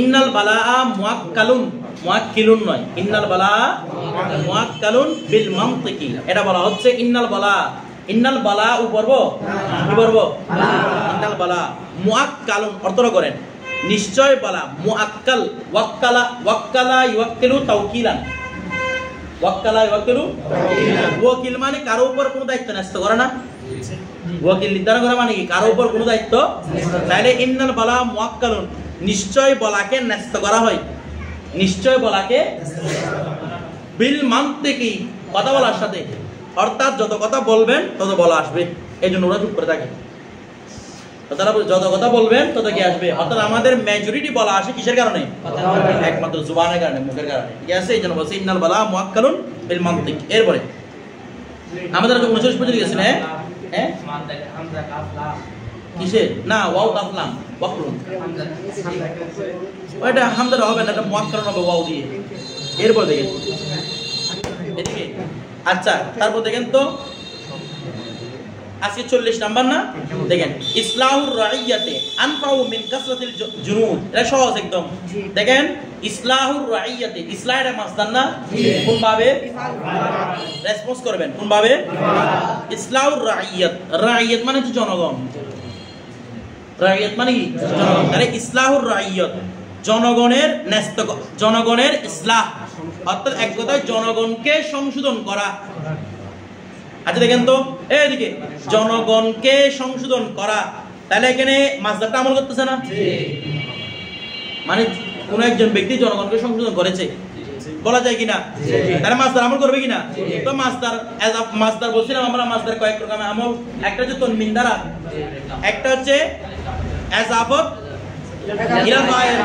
ইন্নাল বালাআ মুআক্কালুন, মুআক্কিলুন নয়, ইন্নাল বালাআ মুআক্কালুন বিল মানতিকি। এটা বলা হচ্ছে ইন্নাল বালা, ইন্নাল বালা উপরব কি বলবো ইন্নাল বালা মুআক্কালুন অর্থ করেন নিশ্চয় বালা, মুআক্কাল ওয়াক্কালা, ওয়াক্কালা ইউক্কিলু তাওকিলান, ওয়াক্কালা ইউক্কিলু তাওকিলান। ওয়াকিল মানে কারো উপর কোনো দায়িত্ব ন্যস্ত করে না, ওয়াকিল নির্ধারণ করা মানে কি কারো উপর কোনো দায়িত্ব। তাহলে ইন্নাল বালা মুআক্কালুন নিশ্চয় বলাকে ন্যস্ত করা হয়, নিশ্চয় বলাকে বিল মানতিকি কথা বলার সাথে, অর্থাৎ যত কথা বলবেন তত বলা আসবে, এই জন্য ওরা চুপ করে থাকে। তারা যত কথা বলবেন তত কি আসবে, অর্থাৎ আমাদের মেজরিটি বলা আসে কিসের কারণে, একমাত্র জুবানের কারণে, মুখের কারণে, ঠিক আছে। এই জন্য বলছে ইন্নাল বালা মুআক্কালুন বিল মানতিক। এরপরে আমাদের 39 পর্যন্ত গেছেন। হ্যাঁ কিসের না ওয়াও কাফলাম ওয়াকলুন, ওইটা হামজা হবে না, এটা মুআক্কালুন হবে ওয়াও দিয়ে। এরপর দেখেন এদিকে, আচ্ছা তারপর দেখেন তো আজকে 40 নাম্বার না, দেখেন ইসলাহুর রাইয়াতে আনফাউ মিন কাসরাতিল জুনুদ। এটা সহজ একদম। দেখেন ইসলাহুর রাইয়াতে, ইসলাহ এর মাসদার না, কোন ভাবে রেসপন্স করবেন, কোন ভাবে ইসলাহুর রাইয়াত, রাইয়াত মানে হচ্ছে জনগণ, রাইয়াত মানে কি জনগণ। তাহলে ইসলাহুর রাইয়াত জনগণের ন্যস্ত, জনগণের ইসলাহ অর্থাৎ এক কথায় জনগণকে সংশোধন করা। আচ্ছা দেখেন তো এইদিকে জনগণকে সংশোধন করা, তাহলে এখানে মাসদারটা আমল করতেছে না, মানে কোন একজন ব্যক্তি জনগণকে সংশোধন করেছে বলা যায় কিনা, তাহলে মাসদার আমল করবে কিনা। তো মাসদার মাসদার বলছিলাম আমরা, মাসদার কয়েক রকমের আমল, একটা হচ্ছে তনমিন দ্বারা, একটা হচ্ছে ইজাফত ইলা ফাইল,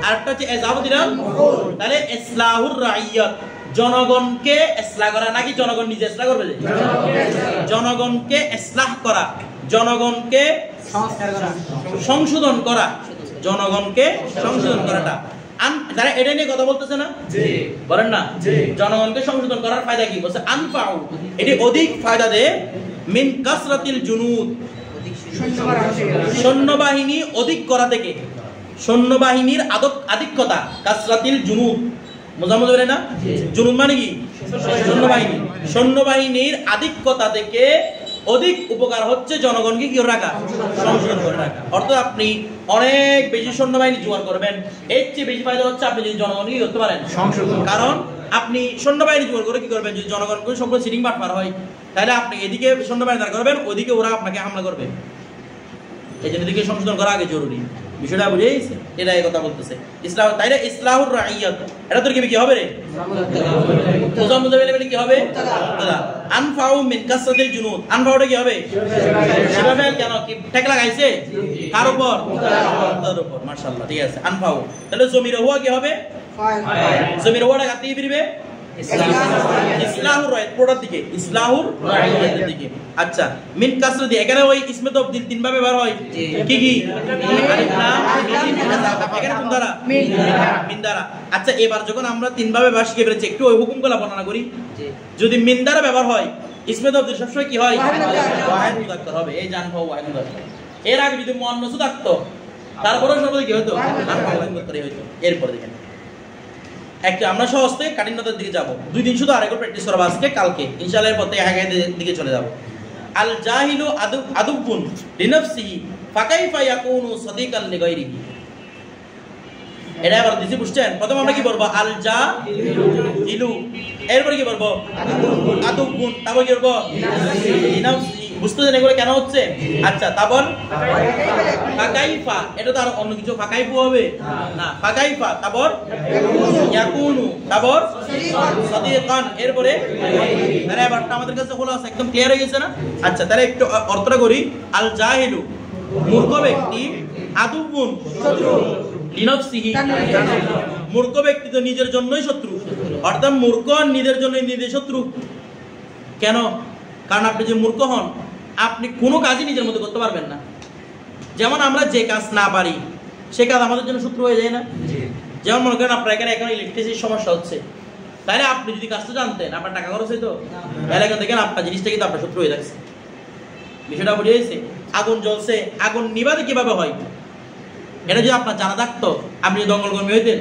আর একটা হচ্ছে ইজাফত ইলা মাফউল। তাহলে ইসলাহুর রাইয়াত জনগণকে ইসলাহ করা, নাকি জনগণ নিজে ইসলাহ করবে, জনগণকে ইসলাহ করা, জনগণকে সংশোধন করা, জনগণকে সংশোধন করাটা যারা এটা নিয়ে কথা বলতেছে না, বলেন না জনগণকে সংশোধন করার ফায়দা কি বলছে, আনফাউ এটি অধিক ফায়দা দেয় মিন কাসরাতিল জুনুদ সৈন্যবাহিনী অধিক করা থেকে, সৈন্যবাহিনীর আধিক্যতা, কাসরাতিল জুনুদ মোজামুজ না, জুনুদ মানে কি সৈন্যবাহিনী, সৈন্যবাহিনীর আধিক্যতা থেকে অধিক উপকার হচ্ছে জনগণকে কি রাখা, সংশোধন করে রাখা। অর্থাৎ আপনি অনেক বেশি সৈন্যবাহিনী জোগাড় করবেন, এর চেয়ে বেশি ফায়দা হচ্ছে আপনি যদি জনগণকে কি করতে পারেন সংশোধন। কারণ আপনি সৈন্যবাহিনী জোগাড় করে কি করবেন, যদি জনগণকে সম্পূর্ণ সিটিং বাটপার হয় তাহলে আপনি এদিকে সৈন্যবাহিনী দাঁড় করবেন, ওইদিকে ওরা আপনাকে হামলা করবে। এই জন্য এদিকে সংশোধন করা আগে জরুরি, বিষয়টা বুঝেছে। এটা এই কথা বলতেছে ইসলাম। তাইলে ইসলাহুর রাইয়াত এটা তোর কি হবে রে, মুজাম্মুজ বলে কি হবে, আনফাউ মিন কাসরাতিল জুনুদ। আনফাউটা কি হবে, সেভাবে কেন কি ঠেক লাগাইছে কার উপর, তার উপর। মাশাআল্লাহ, ঠিক আছে। আনফাউ তাহলে জমির হুয়া কি হবে, জমির হুয়াটা কাটতে ফিরবে ইসলাহুর রাইয়াত পুরোটার দিকে, ইসলাহুর রাইয়াতের দিকে। আচ্ছা মিন কাসরাতি এখানে ওই ইসমে তাফদীল তিন ভাবে ব্যবহার হয়, কি কি আলিফ লাম মিম, এখানে কোন দ্বারা মিন দ্বারা। আচ্ছা এবার যখন আমরা তিন ভাবে ব্যবহার শিখে ফেলেছি, একটু ওই হুকুমগুলো বর্ণনা করি। যদি মিন দ্বারা ব্যবহার হয় ইসমে তাফদীল সবসময় কি হয়, ওয়াহিদ মুযাক্কার হবে, এই জানফাউ ওয়াহিদ মুযাক্কার। এর আগে যদি মুআন্নাস থাকতো তারপরেও সর্বদা কি হতো, আনফাউ ওয়াহিদ মুযাক্কারই হতো। এরপর দেখেন একটা আমরা সহজ থেকে কাঠিন্যতার দিকে যাব, 2 দিন শুধু আরেকবার প্র্যাকটিস করব, আজকে কালকে ইনশাআল্লাহ। এর পর থেকে হাগায়ের দিকে চলে যাব। আল জাহিলু আদুবুন লিনাফসিহি ফাকাইফা ইয়াকুনু সাদিকাল লিগাইরিহি। এটা আবার দিছি বুঝছেন। প্রথম আমরা কি বলবো, আল জাহিলু, এরপর কি বলবো আদুবুন, তারপর কি বলবো লিনাফসিহি। বুঝতেছেন এগুলো কেন হচ্ছে? আচ্ছা তারপর ফাকাইফা, এটা তো আর অন্য কিছু ফাকাইফু হবে না, ফাকাইফা তারপর ইয়াকুনু, তারপর সাদিকান, এরপরে তাহলে এবারটা আমাদের কাছে হলো আছে, একদম ক্লিয়ার হয়ে গেছে না। আচ্ছা তাহলে একটু অর্থটা করি। আল জাহিলু মূর্খ ব্যক্তি, আদুবুন শত্রু, লিনাফসিহি মূর্খ ব্যক্তি তো নিজের জন্যই শত্রু, অর্থাৎ মূর্খ নিজের জন্যই নিজের শত্রু। কেন? কারণ আপনি যে মূর্খ হন আপনি কোনো কাজই নিজের মধ্যে করতে পারবেন না। যেমন আমরা যে কাজ না পারি সে কাজ আমাদের জন্য শত্রু হয়ে যায় না। যেমন মনে করেন আপনার এখানে এখন ইলেকট্রিসিটির সমস্যা হচ্ছে, তাহলে আপনি যদি কাজটা জানতেন আপনার টাকা খরচ হইতো, তাহলে এখন দেখেন আপনার জিনিসটা কিন্তু আপনার শত্রু হয়ে যাচ্ছে। বিষয়টা বুঝে গেছে। আগুন জ্বলছে, আগুন নিভাতে কিভাবে হয়, এটা যদি আপনার জানা থাকতো, আপনি যদি দঙ্গলকর্মী হইতেন,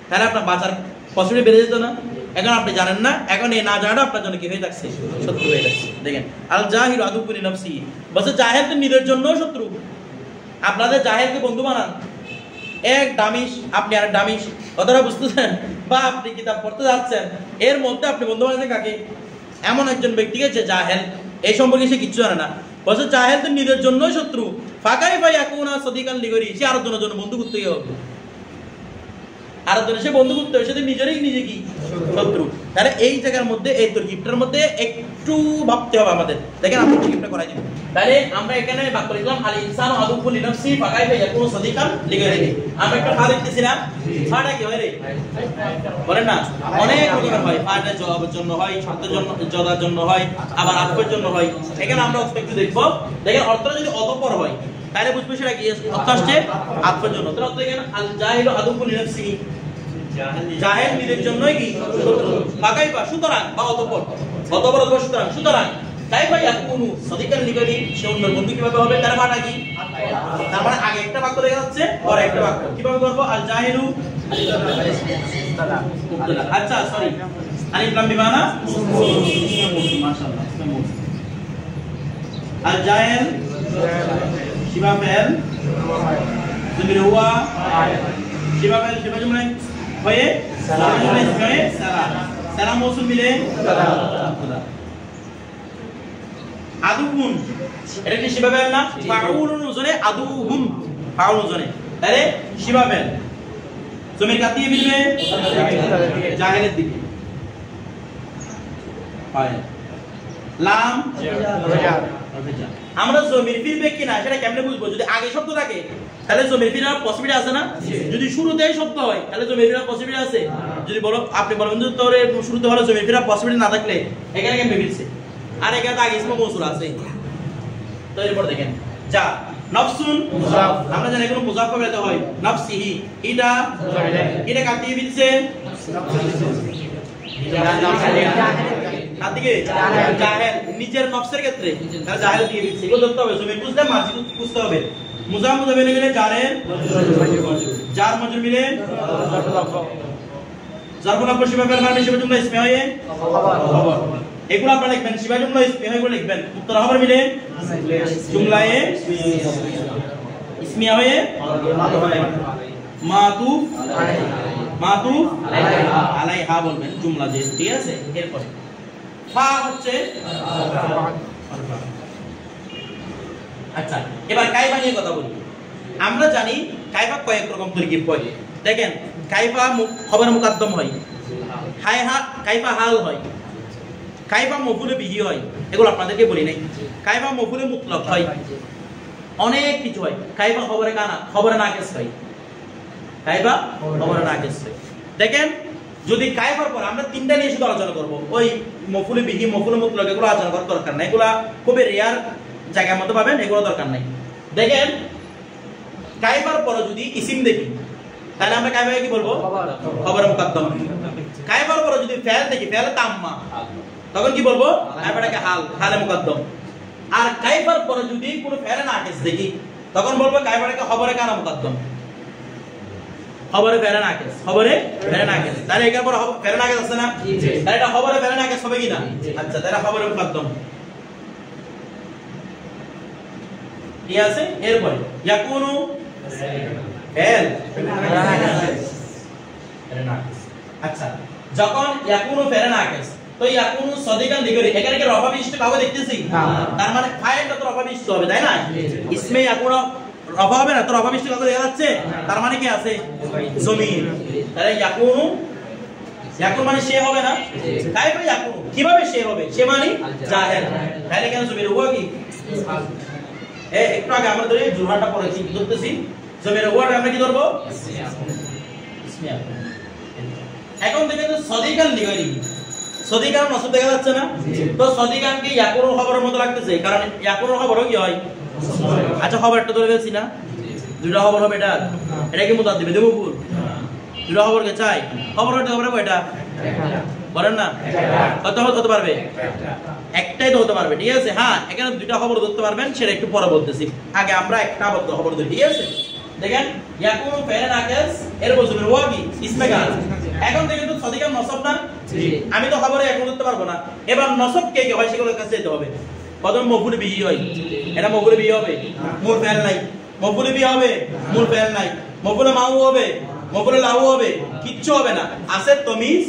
তাহলে আপনার বাঁচার পসিবিলিটি বেড়ে যেত না। এখন আপনি জানেন না, এখন এই না জানাটা আপনার জন্য কি হয়ে থাকছে, শত্রু হয়ে থাকছে। দেখেন আল জাহিলু আদুউন লিনাফসি, বলছে জাহেল তো নিজের জন্য শত্রু। আপনাদের জাহেলকে বন্ধু বানান, এক ডামিশ আপনি আর ডামিশ, কথাটা বুঝতেছেন? বা আপনি কিতাব পড়তে যাচ্ছেন, এর মধ্যে আপনি বন্ধু বানাচ্ছেন কাকে? এমন একজন ব্যক্তিকে যে জাহেল, এই সম্পর্কে সে কিচ্ছু জানে না। বলছে জাহেল তো নিজের জন্যই শত্রু। ফাকাই ভাই এখন সদিকান লিগরি, সে আরো জনের জন্য বন্ধু করতে হবে, আরো জনের সে বন্ধু করতে হবে, সে নিজেরই নিজে কি শত্রু। তাহলে এই জায়গার মধ্যে এই তরকিবটার মধ্যে একটু ভাবতে হবে আমাদের। দেখেন আপনি তরকিবটা করাই দিন। তাহলে আমরা এখানে বাক্য লিখলাম আল ইনসানু আদুউন লিনাফসি ফাকাই ভাই এখন সদিকান লিগরি। আমরা একটা ফা দেখতেছিলাম, ফাটা কি হয় রে? বলেন না, অনেক রকমের হয়। ফাটা জবাবের জন্য হয়, শর্তের জন্য, জদার জন্য হয়, আবার আতফের জন্য হয়। এখানে আমরা একটু দেখব। দেখেন অর্থটা যদি অতঃপর হয় তাহলে বুঝবে সেটা কি অর্থ আসছে আতফের জন্য। তাহলে অর্থ এখানে আল জাহিলু আদুউন লিনাফসি, জাহেল নিজের জন্যই কি শত্রু। ফাকাই বা সুতরাং, বা অতঃপর, অতঃপর অথবা সুতরাং, সুতরাং কাইফা ইয়াকুনু সদিকান লিগরি, সে অন্যের বন্ধু কিভাবে হবে? তার মাটা কি? তার মানে আগে একটা বাক্য দেখা যাচ্ছে, পরে একটা বাক্য। কিভাবে করব? আল জাহিলু, আচ্ছা সরি, আলিফ লাম বিমানা মাশাআল্লাহ, আল জাহিল শিবা ফেল, জমির হুয়া শিবা ফেল, শিবা জুমলা হয়ে সালাম, সালাম মৌসুল মিলে আদুউন, এটা কি শিবা ফেল না? ফাউলুন ওজনে, আদুউহুম ফাউল ওজনে, তাহলে শিবা ফেল জমির কাটিয়ে মিলবে জাহেলের দিকে, লাম আমরা জমির ফিরবে কিনা সেটা কেমনে বুঝবো? যদি আগে শব্দ থাকে তাহলে জমির ফিরার পসিবিলিটি আছে না? যদি শুরুতেই শব্দ হয় তাহলে জমির ফিরার পসিবিলিটি আছে। যদি বলো, আপনি বলবেন যে তোর শুরুতে হলো জমির ফিরার পসিবিলিটি না থাকলে এখানে কেমনে ফিরছে? আর এখানে তো আগে ইসমে মৌসুল আছে। তো এরপর দেখেন যা নফসুন মুযাফ, আমরা জানি এগুলো মুযাফ করতে হয়। নফসিহি, এটা এটা কাটিয়ে ফিরছে কাদিকে জাহেল, নিজের নফসের ক্ষেত্রে তাহলে জাহেল দিয়ে দিচ্ছে। এগুলো ধরতে হবে, জমি বুঝলে মাঝি বুঝতে হবে। মুযাফ মুযাফ মিলে গেলে জারের জার মজরুর মিলে জারফুল আফর শিবা ফেল মানে শিবা জুমলা ইসমে হয়ে খবর। এগুলো আপনারা লিখবেন, শিবা জুমলা ইসমে হয়ে লিখবেন। মুবতাদা খবর মিলে জুমলায়ে ইসমিয়া হয়ে মাতুফ আলাইহা বলবেন জুমলা দিয়ে, ঠিক আছে? এরপর ফা হচ্ছে, আচ্ছা এবার কাইফা নিয়ে কথা বলি। আমরা জানি কাইফা কয়েক রকম তরকিব হয়। দেখেন কাইফা খবর মুকদ্দম হয়, কাইফা হাল হয়, কাইফা মফুলে বিহি হয়, এগুলো আপনাদেরকে বলি নাই। কাইফা মফুলে মুতলক হয়, অনেক কিছু হয়। কাইফা খবরে কানা, খবরে নাকিস হয়, কাইফা খবরে নাকিস হয়। দেখেন যদি কাইফার পর আমরা তিনটা নিয়ে শুধু আলোচনা করব, ওই মফুলে বিহি, মফুলে মুতলক এগুলো আলোচনা করার দরকার নাই। এগুলা খুবই রেয়ার জায়গার মধ্যে পাবেন, এগুলো দরকার নাই। দেখেন কাইফার পর যদি ইসিম দেখি তাহলে আমরা কাইফাকে কি বলবো? খবরে মুকদ্দম। কাইফার পর যদি ফেল দেখি, ফেল তাম্মা, তখন কি বলবো? কাইফাটাকে হালে মুকদ্দম। আর কাইফার পর যদি কোনো ফেলে নাকিস দেখি তখন বলবো কাইফাটাকে খবরে কানা মুকদ্দম, খবরে ফেলে নাকিস, খবরে ফেলে নাকিস। তাহলে এর পর ফেলে নাকিস আছে না? তাহলে এটা খবরে ফেলে নাকিস হবে কি না? আচ্ছা, তাহলে খবরে মুকদ্দম, ঠিক আছে? এরপরে ইয়াকুনু ফেল ফেলে নাকিস। আচ্ছা, যখন ইয়াকুনু ফেলে নাকিস তো ইয়াকুনু সদিকান লিগরি, এখানে কি রফা বিশিষ্ট কাউকে দেখতেছি? তার মানে ফাইলটা তো রফা বিশিষ্ট হবে, তাই না? ইসমে ইয়াকুনু রফা হবে না, তো রফা বিশিষ্ট কাউকে দেখা যাচ্ছে, তার মানে কি আছে? জমির। তাহলে ইয়াকুনু, ইয়াকুন মানে সে হবে না? কাইফা ইয়াকুনু, কিভাবে সে হবে? সে মানে জাহেল। তাহলে কেন জমির হুয়া কি? একটু আগে আমরা ধরে জুরহাটা পড়েছি, কি ধরতেছি? জমির হুয়াটা আমরা কি ধরবো? ইসমে ইয়াকুন। এখন দেখেন তো সদিকান লিগরি, সদিকান নসব দেখা যাচ্ছে না? তো সদিকান কি ইয়াকুনুর খবরের মতো লাগতেছে, কারণ ইয়াকুনুর খবরও কি হয়? আচ্ছা, খবর একটা ধরে ফেলছি না, দুইটা খবর হবে। এটা কি মুতাদ দিবে দেবপুর? দুইটা খবর কে চাই? খবর হতে পারবে কয়টা? বলেন না, কত হতে পারবে? একটাই তো হতে পারবে, ঠিক আছে? হ্যাঁ, এখানে দুইটা খবর ধরতে পারবেন, সেটা একটু পরে বলতেছি। আগে আমরা একটা খবর ধরি, ঠিক আছে? দেখেন ইয়াকুনু ফেলে নাকিস এর বজুবের ওয়া কি ইসমে কাজ এখন দেখেন তো সাদিকা নসব না জি আমি তো খবরে এখন করতে পারবো না এবার নসব কে কে হয় সেগুলোর কাছে যেতে হবে প্রথম মফুল বিহি হয় এটা মফুল বিহি হবে মূল ফেল নাই মফুল বিহি হবে মূল ফেল নাই মফুল মাউ হবে মফুল লাহু হবে কিচ্ছু হবে না আছে তমিজ